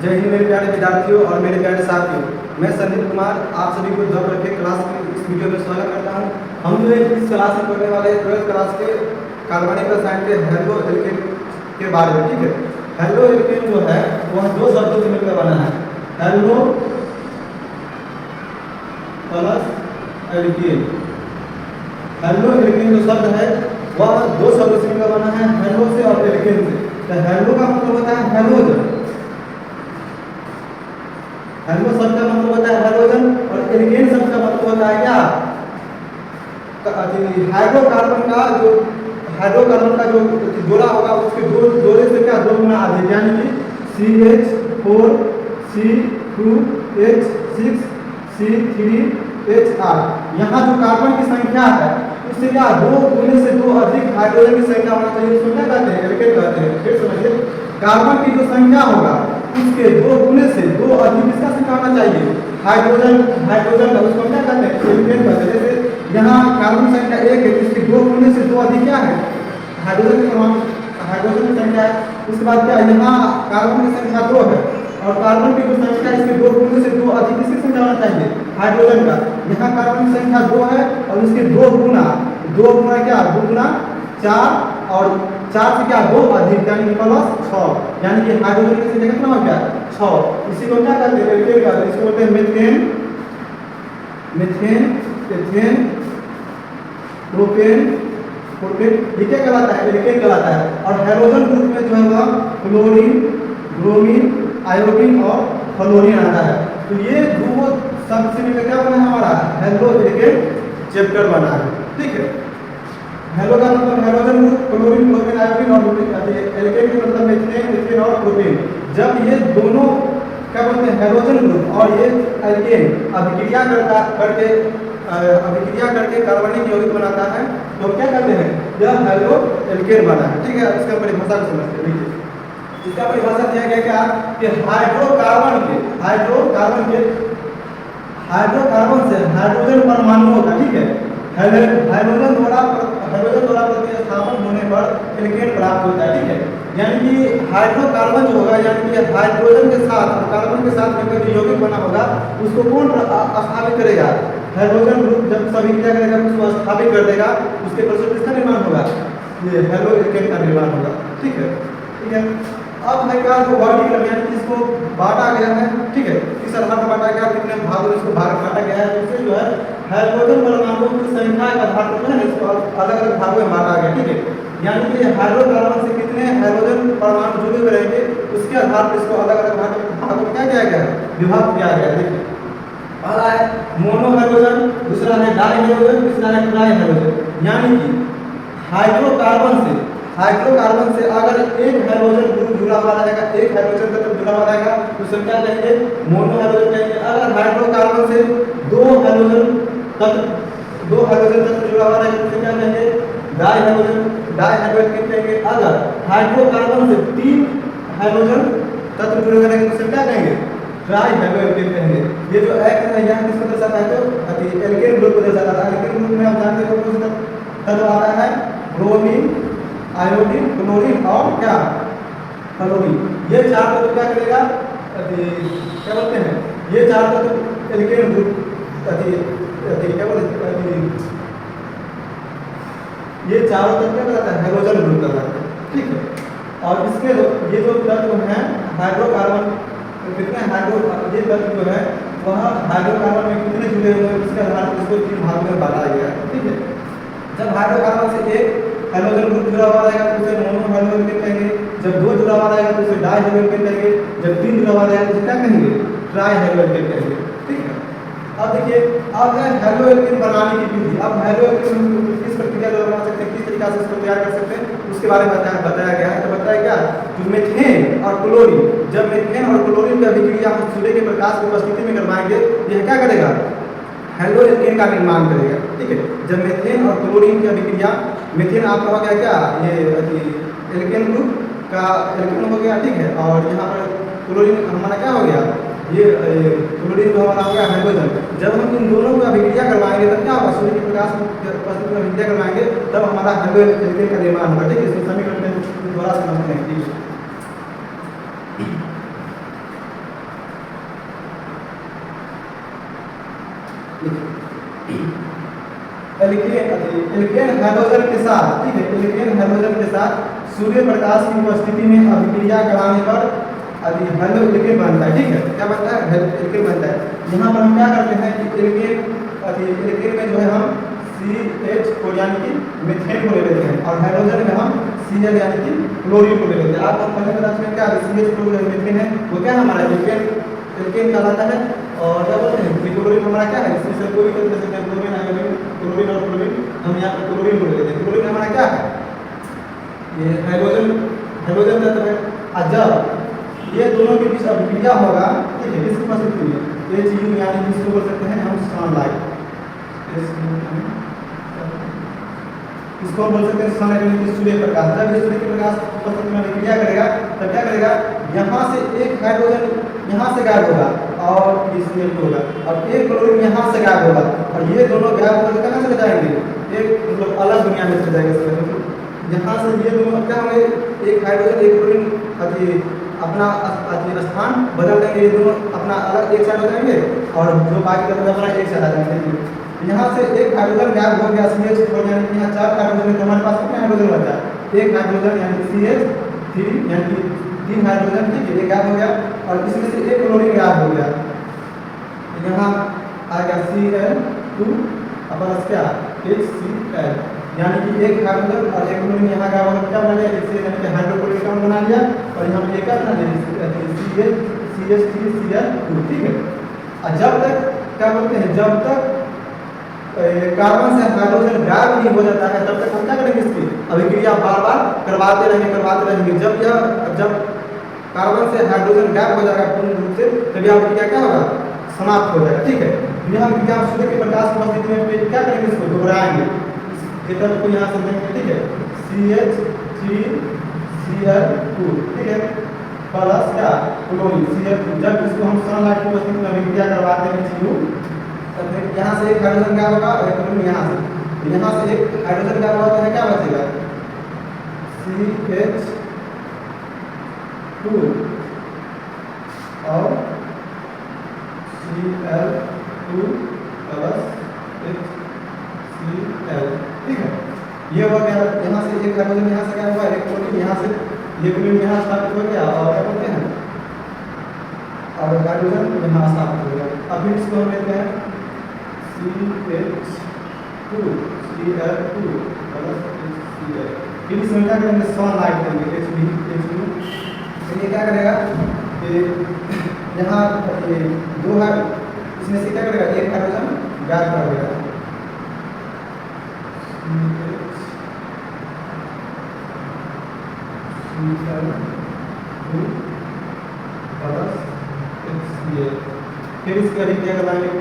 जय हिंद मेरे प्यारे विद्यार्थियों और मेरे प्यारे साथियों, मैं संदीप कुमार आप सभी को द के क्लास की इस वीडियो में स्वागत करता हूं। हम जो है इस क्लास में पढ़ने वाले 12th क्लास के कार्बनिक रसायन के हेलो एल्केन के बारे में। ठीक है, हेलो एल्केन जो है वह दो शब्दों से मिलकर बना है, halo plus alkane. Halo alkane जो शब्द है वह दो शब्दों से मिलकर बना है, हेलो से और एल्केन से। तो हेलो का मतलब होता है हेलोजन, हेलो शब्द का मतलब होता है हेलोजन, और एल्केन शब्द का मतलब होता है क्या, हाइड्रोकार्बन का जो हाइड्रोकार्बन का जो जोड़ा होगा उसके दो जोड़े से क्या दो गुना अधिक, यानी कि CH4 C2 H6 C3 H8। यहाँ जो कार्बन की संख्या है उससे क्या दो गुने से दो अधिक हाइड्रोजन की संख्या होना चाहिए, उसको क्या कहते हैं, एल्केन कहते हैं। फिर समझिए, कार्बन की जो संख्या होगा उसके दो गुने से दो अधिक किसका संख्या होना चाहिए, हाइड्रोजन का, उसको क्या कहते हैं, एल्केन कहते हैं। जैसे यहाँ कार्बन संख्या 1 है, इसके दो गुने से दो अधिक क्या है, हाइड्रोजन की परमाणु हाइड्रोजन की संख्या है। उसके बाद क्या, यहाँ कार्बन की संख्या 2 है और कार्बन की जो संख्या इसके दो गुने से दो अधिक किसकी संख्या होना चाहिए, हाइड्रोजन का। यहाँ कार्बन की संख्या 2 है और इसके दो गुना क्या, 2 गुना 4 और 4 से क्या 2 अधिक, यानी कि प्लस 6, यानी कि हाइड्रोजन की संख्या कितना हो गया 6। इसी को क्या कहते हैं, एल्केन कहते हैं। इसको बोलते हैं मीथेन, एथेन, प्रोपेन, ये क्या कहलाता है, एल्केन कहलाता है। और हाइड्रोजन ग्रुप में जो है वह क्लोरीन, ब्रोमीन, आयोडीन और फ्लोरीन आता है। तो ये दो शब्द से मिलकर क्या बना है हमारा हेलो एल्केन चैप्टर बना है। ठीक है, हेलो का मतलब hydrogen group, chlorine, bromine, iodine और एल्केन का मतलब मीथेन, एथेन और प्रोपेन। जब ये दोनों क्या बोलते हैं हाइड्रोजन ग्रुप और ये एल्केन अभिक्रिया करके कार्बनिक यौगिक बनाता है तो क्या कहते हैं, यह हेलो एल्केन बना है। ठीक है, इसका परिभाषा को समझते हैं। इसका परिभाषा दिया गया क्या कि हाइड्रोकार्बन से हाइड्रोजन परमाणुओं का, ठीक है, हाइड्रोजन द्वारा प्रतिस्थापन होने पर एल्केन प्राप्त होता है। ठीक है, यानी कि हाइड्रोकार्बन जो होगा, यानी कि हाइड्रोजन के साथ और कार्बन के साथ मिलकर जो यौगिक बना होगा उसको कौन स्थापित करेगा, हाइड्रोजन ग्रुप। जब सभी क्रिया करेगा उसको स्थापित कर देगा, उसके फलस्वरूप किसका निर्माण होगा, ये हेलो एल्केन का निर्माण होगा। ठीक है। अब है क्या, जो वर्टिकल यानी कि इसको बांटा गया है। ठीक है, किस आधार पर बांटा गया, कितने भागों में इसको बांटा गया है, इससे जो है हाइड्रोजन परमाणुओं की संख्या के आधार पर है इसको अलग अलग भागों में बांटा गया। ठीक है, यानी कि हाइड्रोकार्बन से कितने हाइड्रोजन परमाणु जुड़े हुए रहेंगे उसके आधार पर इसको अलग अलग भागों में क्या किया गया, विभाग किया गया। देखिए, पहला है मोनो हाइड्रोजन, दूसरा है डाई हाइड्रोजन, तीसरा है ट्राई हाइड्रोजन। यानी कि हाइड्रोकार्बन से अगर एक हाइड्रोजन ग्रुप जुड़ा हुआ रहेगा, एक हाइड्रोजन तत्व जुड़ा हुआ रहेगा तो उसे क्या कहेंगे, मोनो हाइड्रोजन कहेंगे। अगर हाइड्रोकार्बन से दो हाइड्रोजन तत्व जुड़ा हुआ रहेगा तो उसे क्या कहेंगे, डाई हाइड्रोजन कहेंगे। अगर हाइड्रोकार्बन से 3 हाइड्रोजन तत्व जुड़े हुए रहेंगे तो उसे क्या कहेंगे, ट्राई हाइड्रोजन कहेंगे। ये जो एक है यहाँ किसको दर्शाता है, तो एल्केन ग्रुप को दर्शाता है। एल्केन ग्रुप में हम जानते हैं कौन सा तत्व आता है, ब्रोमीन, आयोडीन, क्लोरीन और क्या, फ्लोरीन। ये चार तत्व क्या करेगा, क्या बोलते हैं, ये चार तत्व एल्केन ग्रुप क्या बोलते हैं, ये चारों तत्व क्या कहलाता है, हाइड्रोजन ग्रुप कहलाता है। ठीक है, और इसके ये जो तत्व हैं हाइड्रोकार्बन कितने ये तत्व जो है वह हाइड्रोकार्बन में कितने जुड़े हुए हैं उसके आधार पर इसको 3 भागों में बांटा गया है। ठीक है, जब हाइड्रोकार्बन से एक हाइड्रोजन ग्रुप जुड़ा हुआ रहेगा तो उसे मोनो हाइड्रोजन कहेंगे, जब 2 जुड़ा हुआ रहेगा तो उसे डाई हाइड्रोजन कहेंगे, जब 3 जुड़ा हुआ रहेगा तो उसे क्या कहेंगे, ट्राई हाइड्रोजन कहेंगे। ठीक है, अब देखिए, अब है हेलो एल्केन बनाने की विधि। अब हेलो एल्केन किस प्रक्रिया द्वारा बना सकते हैं, किस तरीके से इसको तैयार कर सकते हैं, उसके बारे में बताया गया है। तो बताया क्या, जो मीथेन और क्लोरीन, जब मीथेन और क्लोरीन की अभिक्रिया हम सूर्य के प्रकाश की उपस्थिति में करवाएंगे, यह क्या करेगा, हेलो एल्केन का निर्माण करेगा। ठीक है, जब मीथेन और क्लोरीन की अभिक्रिया, मीथेन आपका हो गया क्या, ये एल्केन ग्रुप का एल्केन हो गया। ठीक है, और यहाँ पर क्लोरीन हमारा क्या हो गया, ये क्लोरीन जो हमारा हो गया हाइड्रोजन। जब हम इन दोनों को अभिक्रिया करवाएंगे तब क्या होगा, सूर्य के प्रकाश की उपस्थिति में अभिक्रिया करवाएंगे तब हमारा हेलो एल्केन का निर्माण होगा। ठीक है, इसको समीकरण में दोबारा समझते हैं। ठीक है, एल्केन हाइड्रोजन के साथ, ठीक है, एल्केन हाइड्रोजन के साथ सूर्य प्रकाश की उपस्थिति में अभिक्रिया कराने पर हेलो एल्केन बनता है। ठीक है, क्या बनता है? एल्केन बनता है। यहाँ पर हम क्या करते हैं कि एल्केन में जो है हम CH को यानी कि मीथेन को ले लेते हैं और हाइड्रोजन में हम Cl यानी कि क्लोरीन को ले लेते हैं। आप पहले पता चलेगा क्या CH क्लोरीन मीथेन है, वो क्या हमारा एल्केन कहलाता है। और क्या बोलते हैं क्लोरीन हमारा क्या है, इसमें से कोई भी कर सकते हैं, क्लोरीन आयोडीन, क्लोरीन और क्लोरीन, हम यहाँ पर क्लोरीन को ले लेते हैं। क्लोरीन हमारा क्या है, ये हाइड्रोजन तत्व है। और जब ये दोनों के बीच अभिक्रिया होगा, ठीक है, किसकी उपस्थिति में, HU यानी जिसको बोल सकते हैं हम सनलाइट, इसको बोल सकते हैं सनलाइट यानी कि सूर्य प्रकाश। जब सूर्य के प्रकाश उपस्थिति में अभिक्रिया करेगा तब क्या करेगा, यहाँ से एक हाइड्रोजन यहाँ से गायब होगा और इसमें होगा, अब एक क्लोरीन यहाँ से गायब होगा और ये दोनों गायब होकर कहाँ चले जाएंगे, एक मतलब अलग दुनिया में चले जाएंगे। यहाँ से ये दोनों क्या होंगे, एक हाइड्रोजन एक क्लोरीन अपना स्थान बदल देंगे, ये दोनों अपना अलग एक साइड हो जाएंगे और जो बाकी का अपना एक साइड आ जाएंगे। यहाँ से एक हाइड्रोजन गायब हो गया, CH यानी कि यहाँ 4 हाइड्रोजन है, तो हमारे पास कितने हाइड्रोजन बचा है, एक हाइड्रोजन यानी कि CH3 यानी कि 3 हाइड्रोजन, ठीक है, ये गायब हो गया और इसमें से एक क्लोरीन गायब हो गया। यहाँ आ गया Cl2 प्लस क्या HCl, यानी कि एक हाइड्रोजन और एक क्लोरीन यहाँ गायब होकर क्या बना लिया, इससे यानी कि हाइड्रोक्लोरिक अम्ल बना लिया और यहाँ पे एक बना दिया CH3Cl2, ठीक है। और जब तक क्या बोलते हैं, जब तक कार्बन से हाइड्रोजन गायब नहीं हो जाता है तब तक हम क्या करेंगे, इसकी अभिक्रिया बार बार करवाते रहेंगे। जब कार्बन से हाइड्रोजन गायब हो जाएगा पूर्ण रूप से, तभी अभिक्रिया क्या होगा, समाप्त हो जाएगा। ठीक है, यहाँ विज्ञान सूर्य के प्रकाश की उपस्थिति में क्या करेंगे, इसको दोहराएंगे, इस को यहाँ से देंगे, ठीक है, CH3Cl2, ठीक है, प्लस क्या क्लोरीन Cl2। जब इसको हम सनलाइट की उपस्थिति में अभिक्रिया करवाते हैं HU, तब फिर यहाँ से एक हाइड्रोजन क्या होगा और एक क्लोरीन यहाँ से एक हाइड्रोजन क्या होगा, तो क्या बचेगा CH2 और Cl2 प्लस HCl, ठीक है। ये हो गया, यहाँ से एक हाइड्रोजन यहाँ से क्या हुआ, एक क्लोरीन यहाँ से, ये क्लोरीन यहाँ स्थापित हो गया और क्या बोलते हैं, और हाइड्रोजन यहाँ स्थापित हो गया। अब इसको हम लेते हैं CH2 Cl2 प्लस HCl, फिर इसमें क्या करेंगे, सनलाइट देंगे HB, ये क्या करेगा कि यहाँ ये दो है, इसमें से क्या करेगा, एक हाइड्रोजन गायब कर देगा, प्लस HCl, फिर इसका अभिक्रिया करवाएंगे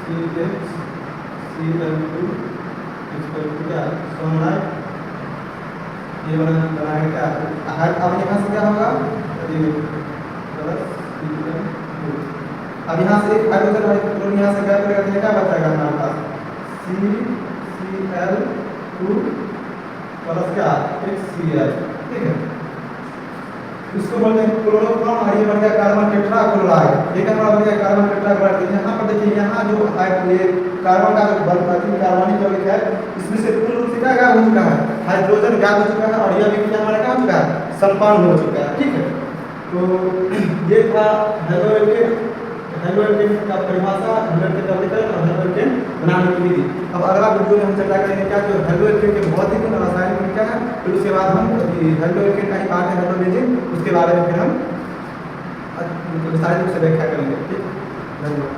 CH2 क्या सनलाइट, ये बनाएंगे क्या, अब यहाँ से क्या होगा, अब यहाँ से एक हाइड्रोजन और क्लोरीन यहाँ से गायब करेगा, क्या बचेगा हमारे पास CCl2 प्लस क्या HCl, ठीक है। इसको बोलते हैं क्लोरोफॉर्म और ये बन गया कार्बन टेट्राक्लोराइड। ये क्या बन गया, कार्बन टेट्राक्लोराइड। यहाँ पर देखिए, यहाँ जो ये कार्बन का जो कार्बनिक यौगिक है, इसमें से पूर्ण रूप से क्या गायब हो चुका है, हाइड्रोजन गायब हो चुका है और यह अभिक्रिया हमारा क्या हो चुका है, संपन्न हो चुका है, ठीक है। तो ये था हेलोएल्केन का परिभाषा, हेलोएल्केन का वितरण और हेलोएल्केन बनाने की विधि। अब अगला वीडियो में हम चर्चा करेंगे क्या जो हेलोएल्केन के भौतिक गुण और रासायनिक गुण क्या है, फिर उसके बाद हम हेलोएल्केन का ही पार्ट है हेलोबेंजीन, उसके बारे में फिर हम विस्तारित रूप से व्याख्या करेंगे। ठीक, धन्यवाद।